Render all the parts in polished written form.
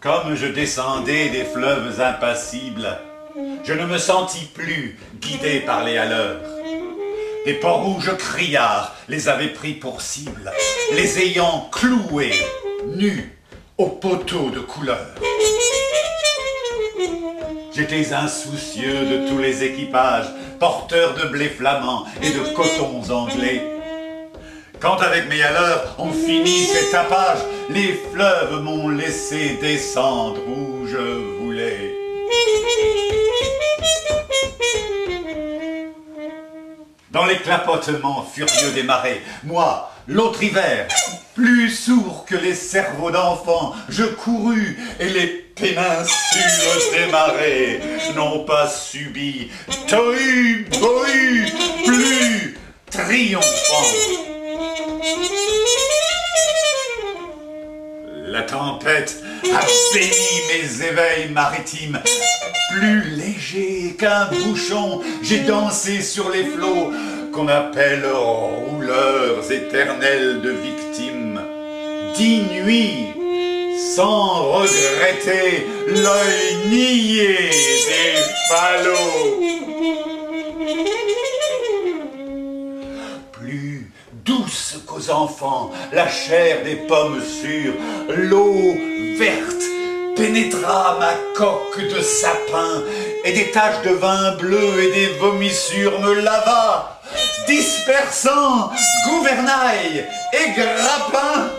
Comme je descendais des fleuves impassibles, je ne me sentis plus guidé par les haleurs. Des port-rouges criards les avaient pris pour cible, les ayant cloués, nus, aux poteaux de couleur. J'étais insoucieux de tous les équipages, porteurs de blé flamand et de cotons anglais. Quand avec mes haleurs on finit ces tapages, les fleuves m'ont laissé descendre où je voulais. Dans les clapotements furieux des marées, moi, l'autre hiver, plus sourd que les cerveaux d'enfants, je courus et les péninsules des marais n'ont pas subi tohu-bohu plus triomphant. La tempête a béni mes éveils maritimes. Plus léger qu'un bouchon, j'ai dansé sur les flots qu'on appelle rouleurs éternels de victimes. 10 nuits, sans regretter l'œil nié des falots. Plus douce qu'aux enfants, la chair des pommes sûres, l'eau verte pénétra ma coque de sapin, et des taches de vin bleu et des vomissures me lava, dispersant gouvernail et grappin.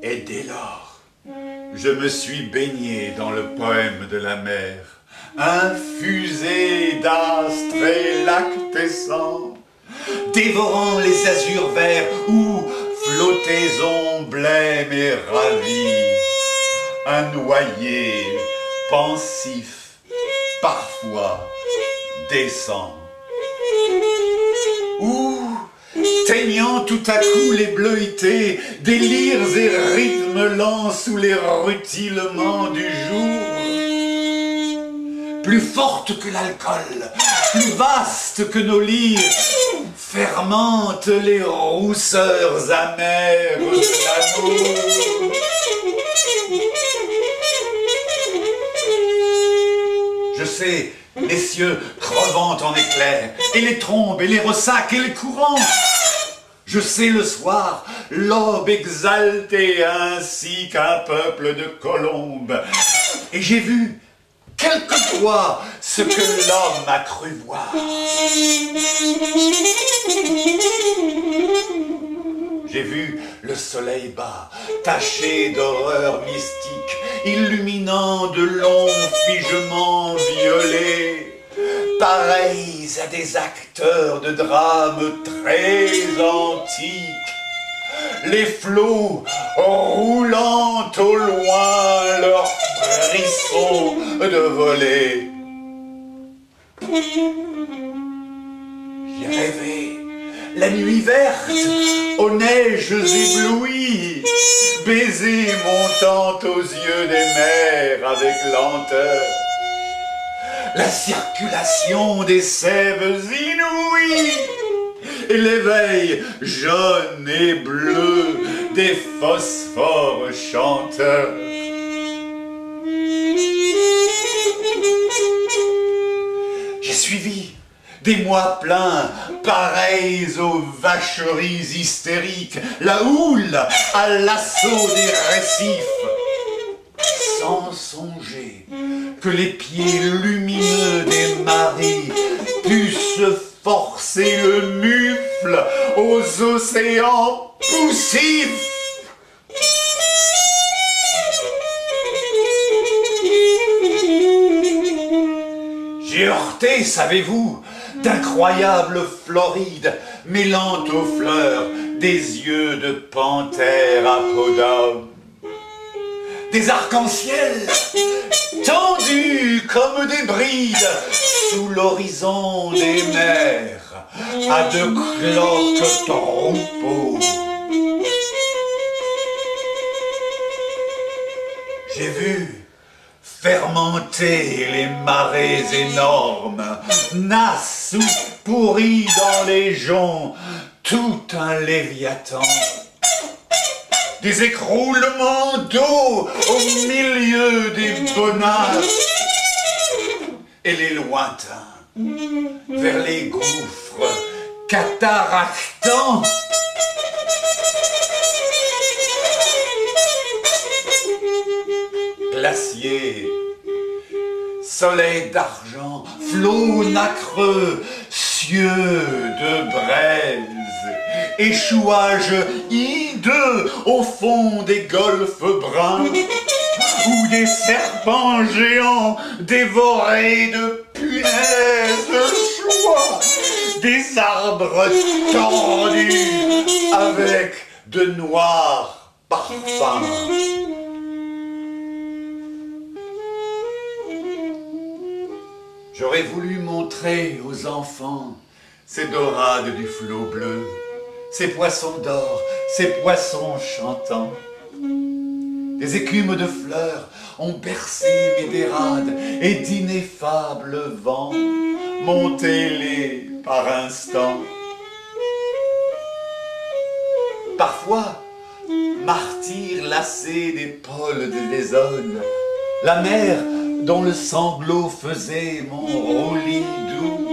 Et dès lors, je me suis baigné dans le poème de la mer, infusé d'astres et lactescents, dévorant les azurs verts où flottaison blême et ravie, un noyer pensif, parfois descend. Où, teignant tout à coup les bleuetés, des lyres et rythmes lents sous les rutilements du jour, plus forte que l'alcool, plus vaste que nos lyres, fermentent les rousseurs amères de l'amour. Je sais, les cieux crevant en éclairs, et les trombes, et les ressacs, et les courants. Je sais le soir, l'aube exaltée ainsi qu'un peuple de colombes. Et j'ai vu quelquefois ce que l'homme a cru voir. J'ai vu le soleil bas, taché d'horreur mystique, illuminant de longs figements violets, pareils à des acteurs de drames très antiques, les flots roulant au loin leurs frissons de volée. J'ai rêvé la nuit verte aux neiges éblouies, baiser montant aux yeux des mers avec lenteur, la circulation des sèves inouïes et l'éveil jaune et bleu des phosphores chanteurs. J'ai suivi des mois pleins, pareils aux vacheries hystériques, la houle à l'assaut des récifs, sans songer que les pieds lumineux des maris puissent forcer le mufle aux océans poussifs. J'ai heurté, savez-vous, d'incroyables florides mêlant aux fleurs des yeux de panthère à peau d'homme. Des arcs-en-ciel tendus comme des brides sous l'horizon des mers à de cloques troupeaux. J'ai vu fermenter les marées énormes, nasse ou pourrie dans les joncs, tout un léviathan. Des écroulements d'eau au milieu des bonasses, et les lointains vers les gouffres cataractants. Glacier, soleil d'argent, flots nacreux, cieux de braise, échouage hideux au fond des golfes bruns, où des serpents géants dévorés de punaises de choix, des arbres tendus avec de noirs parfums. J'aurais voulu montrer aux enfants ces dorades du flot bleu, ces poissons d'or, ces poissons chantants. Des écumes de fleurs ont bercé mes dérades et d'ineffables vents montez-les par instants. Parfois, martyr lassé des pôles des zones, la mer dont le sanglot faisait mon roulis doux,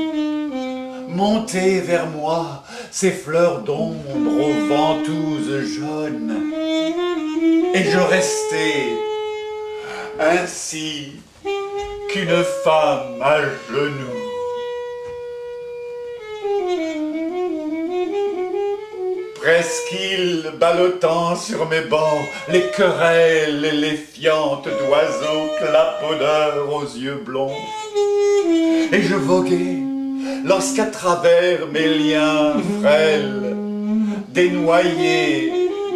montait vers moi ces fleurs d'ombre aux ventouses jaunes, et je restais ainsi qu'une femme à genoux. Presqu'île ballottant sur mes bancs, les querelles et les fientes d'oiseaux clapodeurs aux yeux blonds. Et je voguais lorsqu'à travers mes liens frêles, des noyés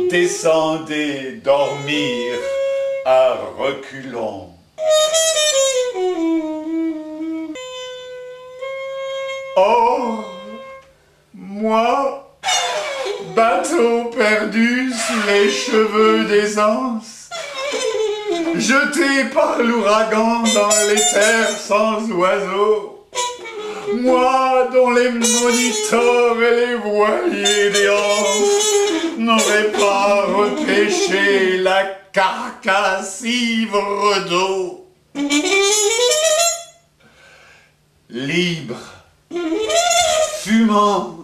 descendaient dormir à reculons. Or, moi, bateau perdu sous les cheveux d'aisance, jeté par l'ouragan dans les terres sans oiseaux, moi dont les moniteurs et les voiliers des hanses n'auraient pas repêché la carcasse ivre d'eau. Libre, fumant,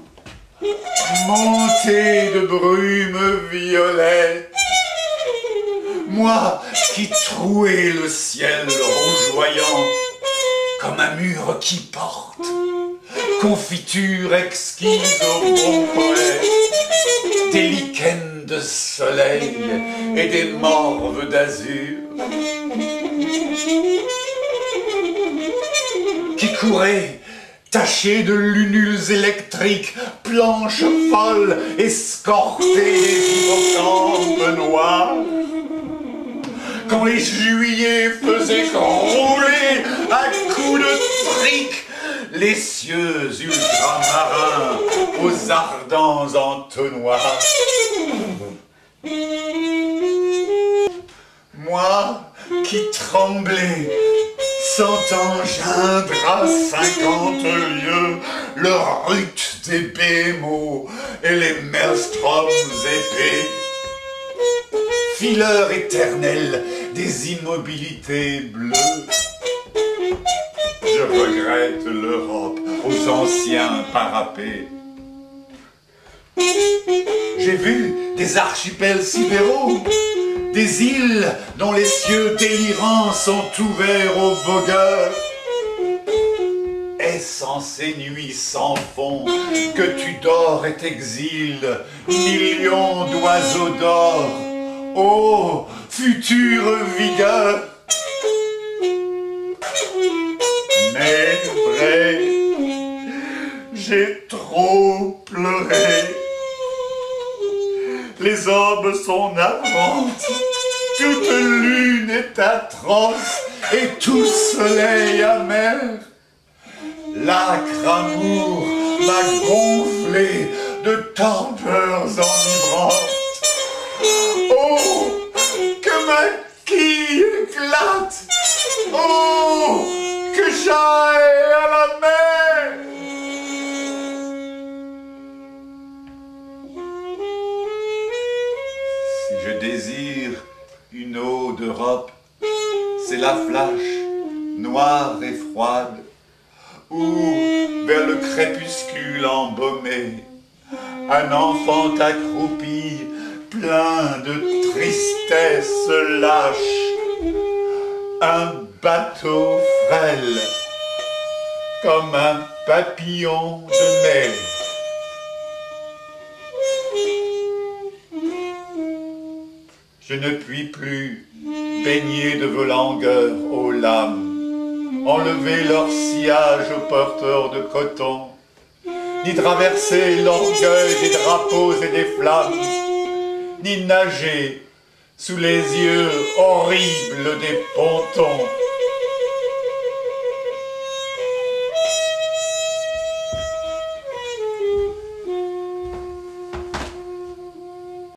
monté de brume violette, moi qui trouais le ciel rougeoyant comme un mur qui porte confiture exquise au bon poète, des lichens de soleil et des morves d'azur qui couraient tachés de lunules électriques, planches folles, escortées des hippocampes noirs. Quand les juillets faisaient rouler à coups de trique les cieux ultramarins aux ardents entonnoirs. Moi qui tremblais, sentant geindre à 50 lieues le rut des bémots et les maelstroms épais, fileur éternel des immobilités bleues. Je regrette l'Europe aux anciens parapets. J'ai vu des archipels sidéraux, des îles dont les cieux délirants sont ouverts aux vogueurs. Est-ce en ces nuits sans fond que tu dors et t'exiles, millions d'oiseaux d'or, ô future vigueur? Mais vrai, j'ai trop pleuré. Les aubes sont navrantes, toute lune est atroce et tout soleil amer. L'âcre amour m'a gonflé de tempeurs enivrantes. Oh, que ma quille éclate Oh, que j'aille à la mer! Si je désire une eau d'Europe, c'est la flash, noire et froide, où, vers le crépuscule embaumé, un enfant accroupi, plein de tristesse lâche, un bateau frêle, comme un papillon de mai. Je ne puis plus baigner de vos langueurs, ô lames, enlever leur sillage aux porteurs de coton, ni traverser l'orgueil des drapeaux et des flammes, ni nager sous les yeux horribles des pontons.